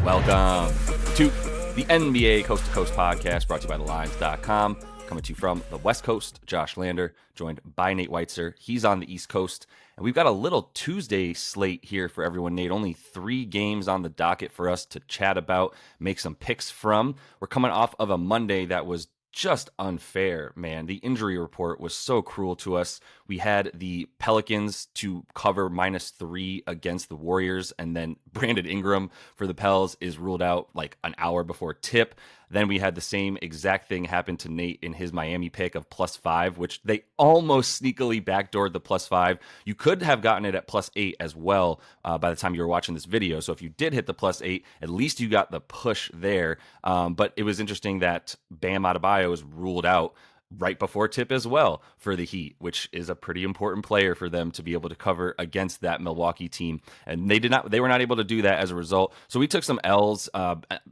Welcome to the NBA Coast to Coast podcast brought to you by thelines.com. Coming to you from the West Coast, Josh Lander, joined by Nate Weitzer. He's on the East Coast. And we've got a little Tuesday slate here for everyone, Nate. Only 3 games on the docket for us to chat about, make some picks from. We're coming off of a Monday that was just unfair, man. The injury report was so cruel to us. We had the Pelicans to cover -3 against the Warriors, and then Brandon Ingram for the Pels is ruled out like an hour before tip. Then we had the same exact thing happen to Nate in his Miami pick of +5, which they almost sneakily backdoored the +5. You could have gotten it at +8 as well by the time you were watching this video. So if you did hit the +8, at least you got the push there. But it was interesting that Bam Adebayo was ruled out right before tip as well for the Heat, which is a pretty important player for them to be able to cover against that Milwaukee team. And they were not able to do that as a result. So we took some L's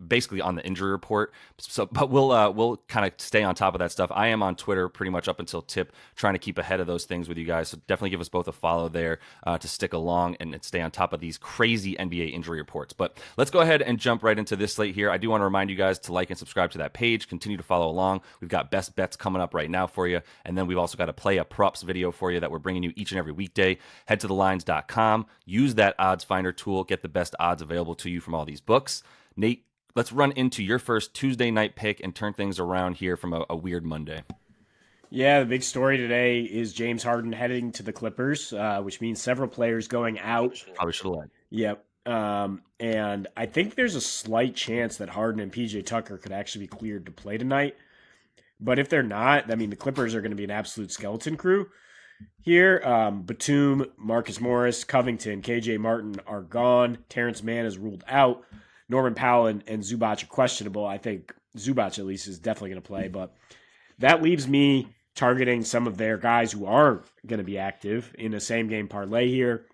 basically on the injury report. But we'll kind of stay on top of that stuff. I am on Twitter pretty much up until tip, trying to keep ahead of those things with you guys. So definitely give us both a follow there to stick along and stay on top of these crazy NBA injury reports. But let's go ahead and jump right into this slate here. I do want to remind you guys to like and subscribe to that page. Continue to follow along. We've got best bets coming up right now for you. And then we've also got a play a props video for you that we're bringing you each and every weekday. Head to thelines.com. Use that odds finder tool. Get the best odds available to you from all these books. Nate, let's run into your first Tuesday night pick and turn things around here from a weird Monday. Yeah, the big story today is James Harden heading to the Clippers, which means several players going out. Probably should have led. Yep. And I think there's a slight chance that Harden and PJ Tucker could actually be cleared to play tonight. But if they're not, I mean, the Clippers are going to be an absolute skeleton crew here. Batum, Marcus Morris, Covington, KJ Martin are gone. Terrence Mann is ruled out. Norman Powell and Zubac are questionable. I think Zubac at least is definitely going to play. But that leaves me targeting some of their guys who are going to be active in a same-game parlay here.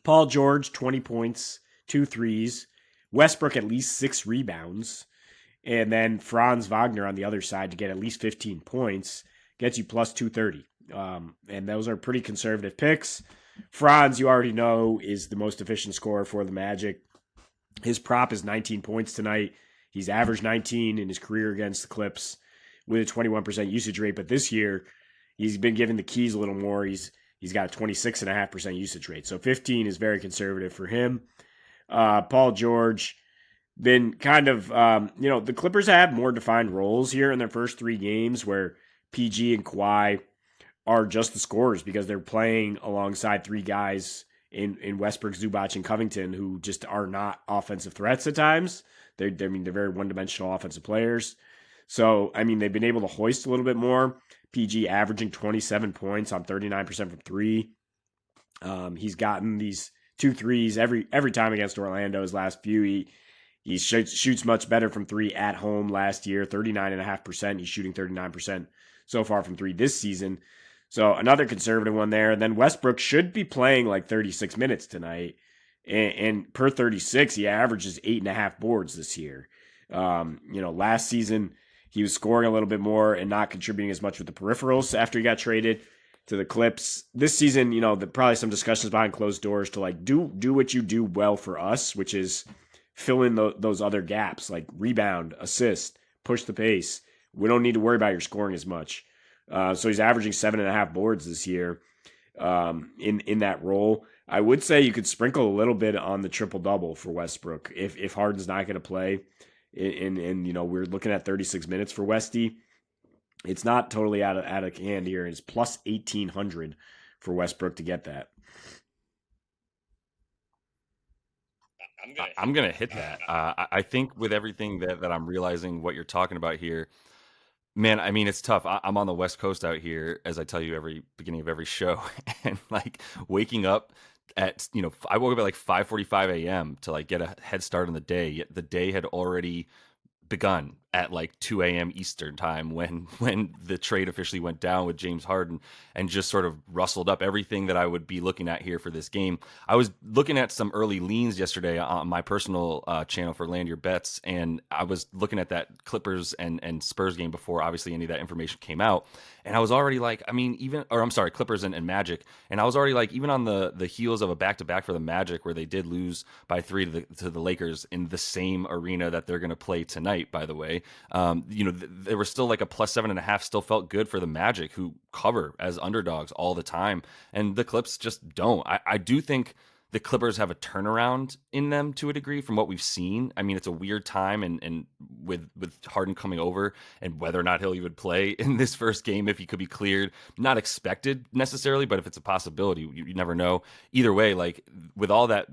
Paul George, 20 points, 2 threes. Westbrook, at least 6 rebounds. And then Franz Wagner on the other side to get at least 15 points gets you plus 230. And those are pretty conservative picks. Franz, you already know, is the most efficient scorer for the Magic. His prop is 19 points tonight. He's averaged 19 in his career against the Clips with a 21% usage rate. But this year, he's been given the keys a little more. He's got a 26.5% usage rate. So 15 is very conservative for him. Paul George, been kind of, the Clippers have more defined roles here in their first 3 games where PG and Kawhi are just the scorers because they're playing alongside 3 guys in Westbrook, Zubac, and Covington who just are not offensive threats at times. They're very one-dimensional offensive players. So, I mean, they've been able to hoist a little bit more. PG averaging 27 points on 39% from 3. He's gotten these 2 threes every time against Orlando his last few. He shoots much better from 3 at home last year, 39.5%. He's shooting 39% so far from 3 this season. So another conservative one there. And then Westbrook should be playing like 36 minutes tonight. And per 36, he averages 8.5 boards this year. Last season, he was scoring a little bit more and not contributing as much with the peripherals after he got traded to the Clips. This season, probably some discussions behind closed doors to like do what you do well for us, which is fill in those other gaps like rebound, assist, push the pace. We don't need to worry about your scoring as much. So he's averaging 7.5 boards this year in that role. I would say you could sprinkle a little bit on the triple-double for Westbrook if Harden's not going to play. And we're looking at 36 minutes for Westy. It's not totally out of hand here. It's plus 1,800 for Westbrook to get that. I'm going to hit that. I think with everything that I'm realizing what you're talking about here, man, I mean, it's tough. I'm on the West Coast out here, as I tell you every beginning of every show. And like waking up at, I woke up at like 5:45 a.m. to like get a head start on the day. Yet the day had already begun at like 2 a.m. Eastern time when the trade officially went down with James Harden, and just sort of rustled up everything that I would be looking at here for this game. I was looking at some early leans yesterday on my personal channel for Land Your Bets, and I was looking at that Clippers and Spurs game before obviously any of that information came out. And I was already like, I mean, Clippers and Magic. And I was already like, even on the heels of a back-to-back for the Magic, where they did lose by 3 to the Lakers in the same arena that they're going to play tonight, by the way. They were still like a plus 7.5, still felt good for the Magic, who cover as underdogs all the time. And the Clips just don't. I do think the Clippers have a turnaround in them to a degree from what we've seen. I mean, it's a weird time, and with Harden coming over, and whether or not he'll even play in this first game, if he could be cleared, not expected necessarily, but if it's a possibility, you never know. Either way, like with all that,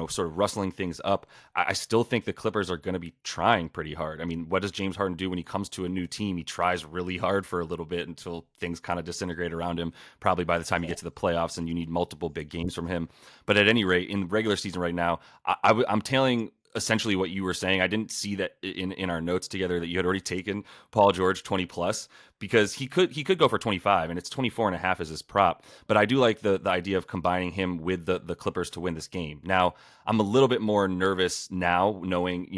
sort of rustling things up, I still think the Clippers are going to be trying pretty hard. I mean, what does James Harden do when he comes to a new team? He tries really hard for a little bit until things kind of disintegrate around him, probably by the time you get to the playoffs and you need multiple big games from him. But at any rate, in regular season right now, I'm tailing essentially what you were saying. I didn't see that in our notes together that you had already taken Paul George 20 plus, because he could go for 25, and it's 24.5 as his prop. But I do like the idea of combining him with the Clippers to win this game. Now, I'm a little bit more nervous now, knowing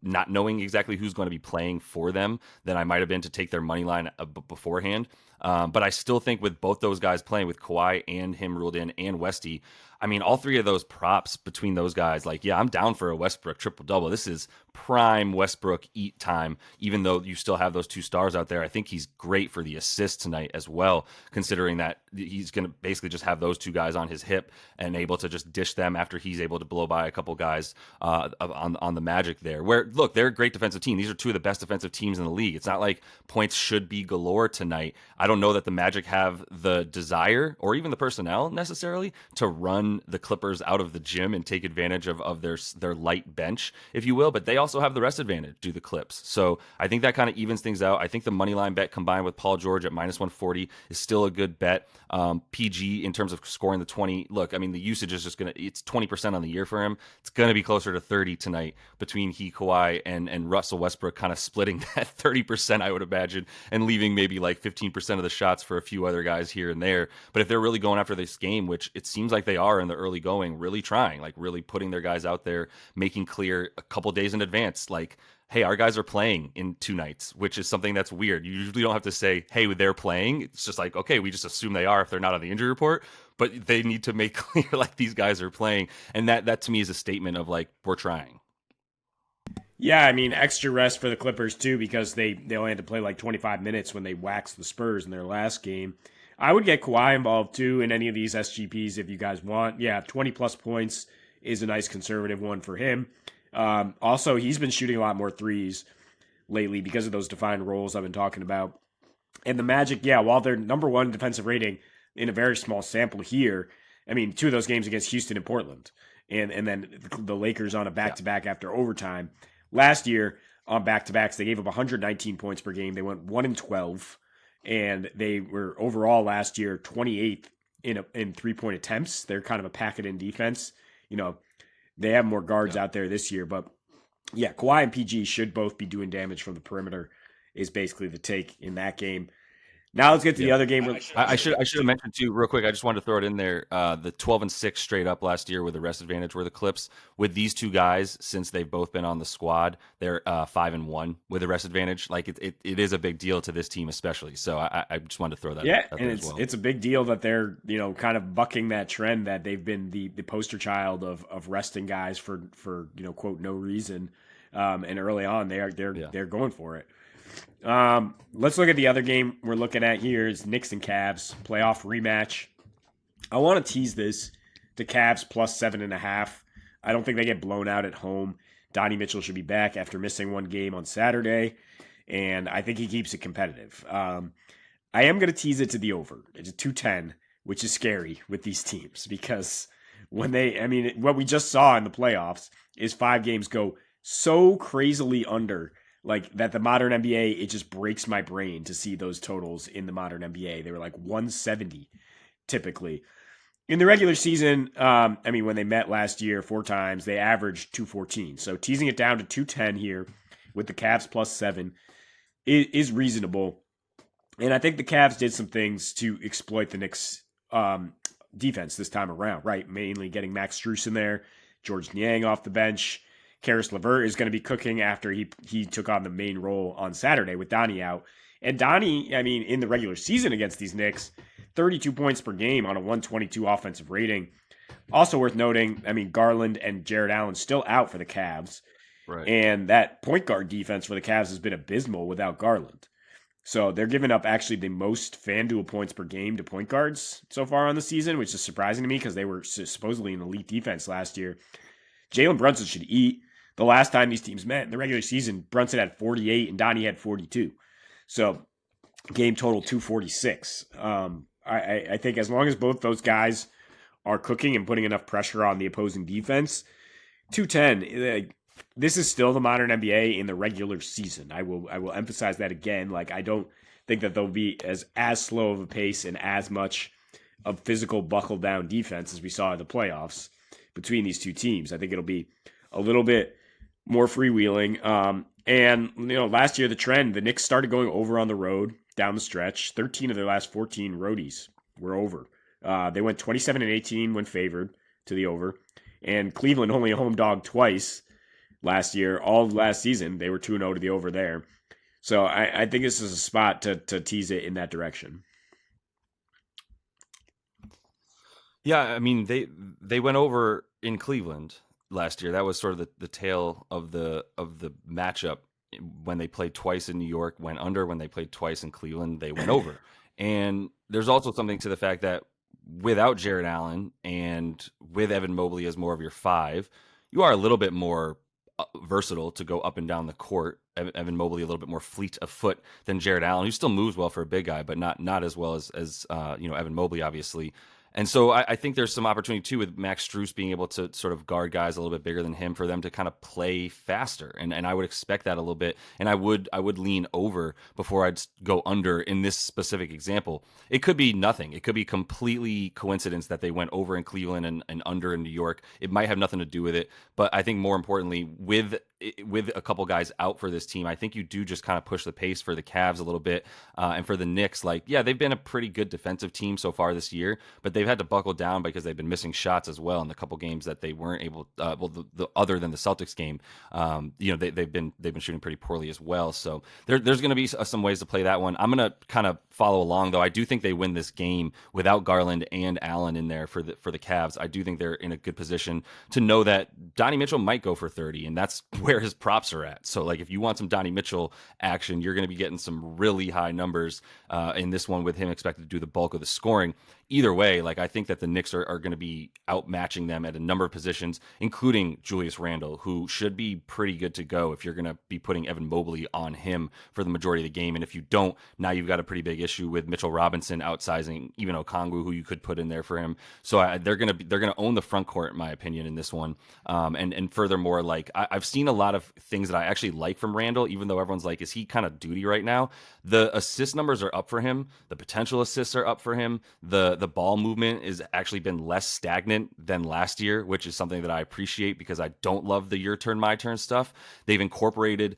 not knowing exactly who's going to be playing for them than I might have been to take their money line beforehand. But I still think with both those guys playing, with Kawhi and him ruled in, and Westy, I mean, all three of those props between those guys, like, yeah, I'm down for a Westbrook triple-double. This is prime Westbrook eat time, even though you still have those two stars out there. I think he's great for the assists tonight as well, considering that he's going to basically just have those two guys on his hip and able to just dish them after he's able to blow by a couple guys on the Magic there. Where, look, they're a great defensive team. These are two of the best defensive teams in the league. It's not like points should be galore tonight. I don't know that the Magic have the desire or even the personnel necessarily to run the Clippers out of the gym and take advantage of their light bench, if you will, but they also have the rest advantage, do the Clips. So I think that kind of evens things out. I think the money line bet combined with Paul George at minus 140 is still a good bet. PG in terms of scoring the 20. Look, I mean, the usage is just it's 20% on the year for him. It's going to be closer to 30 tonight between Kawhi and Russell Westbrook, kind of splitting that 30%, I would imagine, and leaving maybe like 15% of the shots for a few other guys here and there. But if they're really going after this game, which it seems like they are in the early going, really trying, like really putting their guys out there, making clear a couple days in advance, like, hey, our guys are playing in 2 nights, which is something that's weird. You usually don't have to say, hey, they're playing. It's just like, okay, we just assume they are if they're not on the injury report, but they need to make clear like these guys are playing. And that to me is a statement of like, we're trying. Yeah, I mean, extra rest for the Clippers too, because they only had to play like 25 minutes when they waxed the Spurs in their last game. I would get Kawhi involved too in any of these SGPs if you guys want. Yeah, 20 plus points is a nice conservative one for him. Also, he's been shooting a lot more threes lately because of those defined roles I've been talking about. And the Magic, yeah, while they're number one defensive rating in a very small sample here, I mean, 2 of those games against Houston and Portland, and then the Lakers on a back-to-back after overtime. Last year on back-to-backs, they gave up 119 points per game. They went 1-12, and they were overall last year 28th in 3-point attempts. They're kind of a pack-it-in defense. They have more guards out there this year, but yeah, Kawhi and PG should both be doing damage from the perimeter is basically the take in that game. Now let's get to the other game. I should have mentioned too, real quick. I just wanted to throw it in there. The 12-6 straight up last year with the rest advantage were the Clips. With these two guys, since they've both been on the squad, they're 5-1 with the rest advantage. Like it is a big deal to this team, especially. So I just wanted to throw that. Yeah, out and there as well. It's a big deal that they're kind of bucking that trend that they've been the poster child of resting guys for quote no reason. And early on they're going for it. Let's look at the other game we're looking at here is Knicks and Cavs playoff rematch. I want to tease this to Cavs plus 7.5. I don't think they get blown out at home. Donnie Mitchell should be back after missing 1 game on Saturday, and I think he keeps it competitive. I am going to tease it to the over. It's a 210, which is scary with these teams because what we just saw in the playoffs is 5 games go so crazily under. Like that, the modern NBA, it just breaks my brain to see those totals in the modern NBA. They were like 170 typically. In the regular season, when they met last year 4 times, they averaged 214. So teasing it down to 210 here with the Cavs +7 is reasonable. And I think the Cavs did some things to exploit the Knicks defense this time around, right? Mainly getting Max Strus in there, George Niang off the bench. Karis LeVert is going to be cooking after he took on the main role on Saturday with Donnie out. And Donnie, I mean, in the regular season against these Knicks, 32 points per game on a 122 offensive rating. Also worth noting, I mean, Garland and Jared Allen still out for the Cavs. Right. And that point guard defense for the Cavs has been abysmal without Garland. So they're giving up actually the most FanDuel points per game to point guards so far on the season, which is surprising to me because they were supposedly an elite defense last year. Jalen Brunson should eat. The last time these teams met in the regular season, Brunson had 48 and Donnie had 42. So game total 246. I think as long as both those guys are cooking and putting enough pressure on the opposing defense, 210. This is still the modern NBA in the regular season. I will emphasize that again. Like, I don't think that they'll be as slow of a pace and as much of physical buckle down defense as we saw in the playoffs between these two teams. I think it'll be a little bit more freewheeling. And last year the Knicks started going over on the road down the stretch. 13 of their last 14 roadies were over. They went 27-18 when favored to the over, and Cleveland only a home dog twice last year. All last season, they were 2-0 to the over there. So I think this is a spot to tease it in that direction. Yeah, I mean, they went over in Cleveland last year. That was sort of the tail of the matchup. When they played twice in New York, went under. When they played twice in Cleveland, they went over. And there's also something to the fact that without Jared Allen and with Evan Mobley as more of your 5, you are a little bit more versatile to go up and down the court. Evan Mobley a little bit more fleet of foot than Jared Allen, who still moves well for a big guy, but not as well as Evan Mobley, obviously. And so I think there's some opportunity too with Max Strus being able to sort of guard guys a little bit bigger than him for them to kind of play faster. And I would expect that a little bit. And I would lean over before I'd go under in this specific example. It could be nothing. It could be completely coincidence that they went over in Cleveland and under in New York. It might have nothing to do with it. But I think more importantly, with a couple guys out for this team, I think you do just kind of push the pace for the Cavs a little bit. And for the Knicks, they've been a pretty good defensive team so far this year, but they've had to buckle down because they've been missing shots as well in the couple games that they weren't able. The other than the Celtics game, they've been shooting pretty poorly as well. So there's going to be some ways to play that one. I'm going to kind of follow along though. I do think they win this game without Garland and Allen in there for the Cavs. I do think they're in a good position to know that Donnie Mitchell might go for 30, and that's where his props are at. So if you want some Donnie Mitchell action, you're going to be getting some really high numbers in this one with him expected to do the bulk of the scoring. Either way, I think that the Knicks are going to be outmatching them at a number of positions, including Julius Randle, who should be pretty good to go if you're going to be putting Evan Mobley on him for the majority of the game. And if you don't, now you've got a pretty big issue with Mitchell Robinson outsizing even Okongwu, who you could put in there for him. So they're going to own the front court, in my opinion, in this one. And furthermore, I've seen a lot of things that I actually like from Randle, even though everyone's like, is he kind of duty right now? The assist numbers are up for him. The potential assists are up for him. The ball movement has actually been less stagnant than last year, which is something that I appreciate because I don't love the your turn, my turn stuff. They've incorporated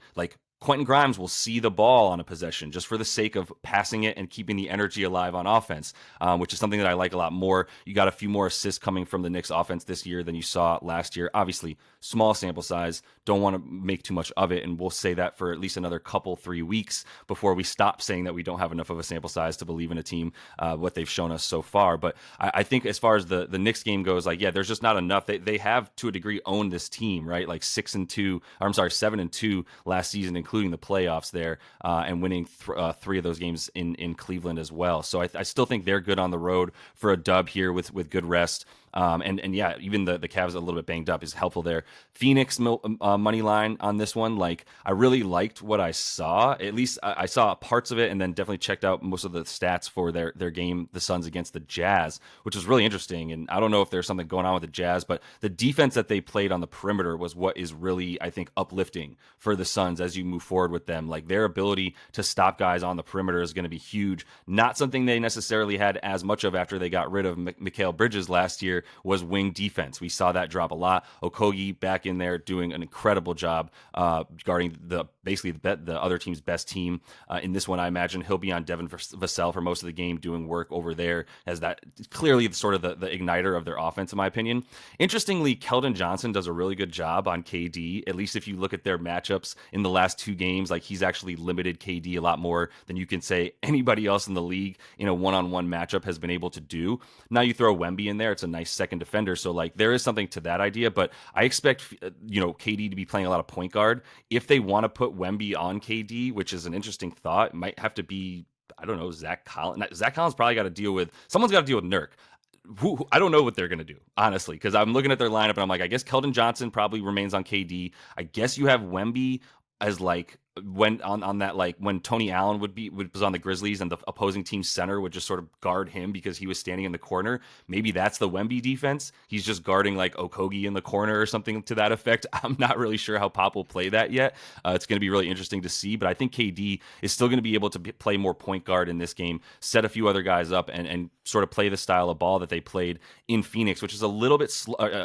Quentin Grimes will see the ball on a possession just for the sake of passing it and keeping the energy alive on offense, which is something that I like a lot more. You got a few more assists coming from the Knicks offense this year than you saw last year. Obviously, small sample size. Don't want to make too much of it, and we'll say that for at least another 3 weeks before we stop saying that we don't have enough of a sample size to believe in a team, what they've shown us so far. But I think as far as the Knicks game goes, there's just not enough. They have, to a degree, owned this team, right? 7-2 last season, including the playoffs there, and winning 3 of those games in Cleveland as well. So I still think they're good on the road for a dub here with good rest. And yeah, even the Cavs a little bit banged up is helpful there. Phoenix money line on this one. I really liked what I saw. At least I saw parts of it, and then definitely checked out most of the stats for their game, the Suns against the Jazz, which was really interesting. And I don't know if there's something going on with the Jazz, but the defense that they played on the perimeter was what is really, I think, uplifting for the Suns as you move forward with them. Their ability to stop guys on the perimeter is going to be huge. Not something they necessarily had as much of after they got rid of Mikal Bridges last year. year was wing defense. We saw that drop a lot. Okogie back in there doing an incredible job guarding basically the other team's best team. In this one, I imagine he'll be on Devin Vassell for most of the game doing work over there, as that clearly sort of the igniter of their offense, in my opinion. Interestingly, Keldon Johnson does a really good job on KD, at least if you look at their matchups in the last 2 games. Like, he's actually limited KD a lot more than you can say anybody else in the league in a one-on-one matchup has been able to do. Now you throw Wemby in there, it's a nice second defender, so like there is something to that idea, but I expect KD to be playing a lot of point guard. If they want to put Wemby on KD, which is an interesting thought, it might have to be, I don't know, Zach Collins. Zach Collins probably got to deal with, someone's got to deal with Nurk. I don't know what they're going to do, honestly, because I'm looking at their lineup and I'm like, I guess Keldon Johnson probably remains on KD. I guess you have Wemby as like when on that, like when Tony Allen was on the Grizzlies and the opposing team center would just sort of guard him because he was standing in the corner. Maybe that's the Wemby defense. He's just guarding like Okogie in the corner or something to that effect. I'm not really sure how Pop will play that yet. It's going to be really interesting to see, but I think KD is still going to be able to play more point guard in this game, set a few other guys up, and sort of play the style of ball that they played in Phoenix, which is a little bit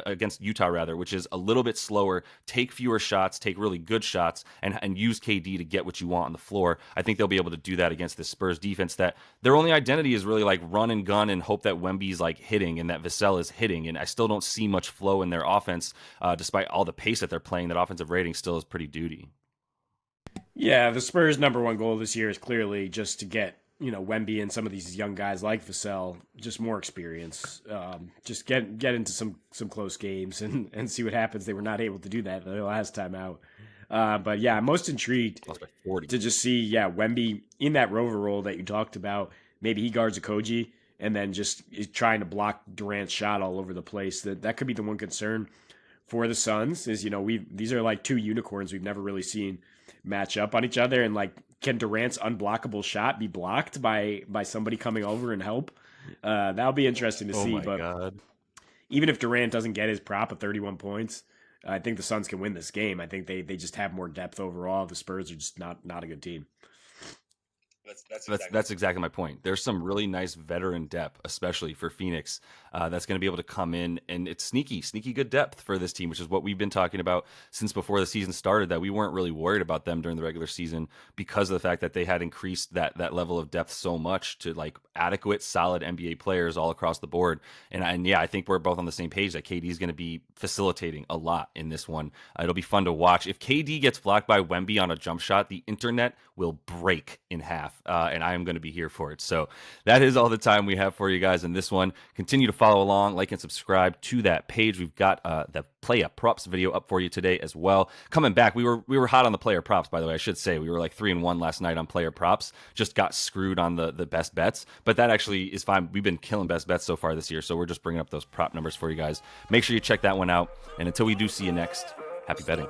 against Utah rather, which is a little bit slower, take fewer shots, take really good shots, and use KD to get what you want on the floor. I think they'll be able to do that against the Spurs defense that their only identity is really like run and gun and hope that Wemby's like hitting and that Vassell is hitting. And I still don't see much flow in their offense, despite all the pace that they're playing. That offensive rating still is pretty duty. Yeah, the Spurs' number one goal this year is clearly just to get Wemby and some of these young guys like Vassell just more experience. Just get into some close games and see what happens. They were not able to do that the last time out. But yeah, I'm most intrigued to just see, Wemby in that rover role that you talked about. Maybe he guards Okogie and then just is trying to block Durant's shot all over the place. That could be the one concern for the Suns is, these are like 2 unicorns we've never really seen match up on each other. And like, can Durant's unblockable shot be blocked by somebody coming over and help? That'll be interesting to see. But God. Even if Durant doesn't get his prop of 31 points, I think the Suns can win this game. I think they just have more depth overall. The Spurs are just not a good team. That's exactly my point. There's some really nice veteran depth, especially for Phoenix, that's going to be able to come in, and it's sneaky good depth for this team, which is what we've been talking about since before the season started, that we weren't really worried about them during the regular season because of the fact that they had increased that level of depth so much to like adequate, solid NBA players all across the board. And I think we're both on the same page that KD is going to be facilitating a lot in this one. It'll be fun to watch. If KD gets blocked by Wemby on a jump shot, the internet will break in half. And I am going to be here for it. So that is all the time we have for you guys in this one. Continue to follow along, like and subscribe to that page. We've got the player props video up for you today as well. Coming back, we were hot on the player props, by the way. I should say we were like 3-1 last night on player props. Just got screwed on the best bets, but that actually is fine. We've been killing best bets so far this year, so we're just bringing up those prop numbers for you guys. Make sure you check that one out. And until we do see you next, happy betting.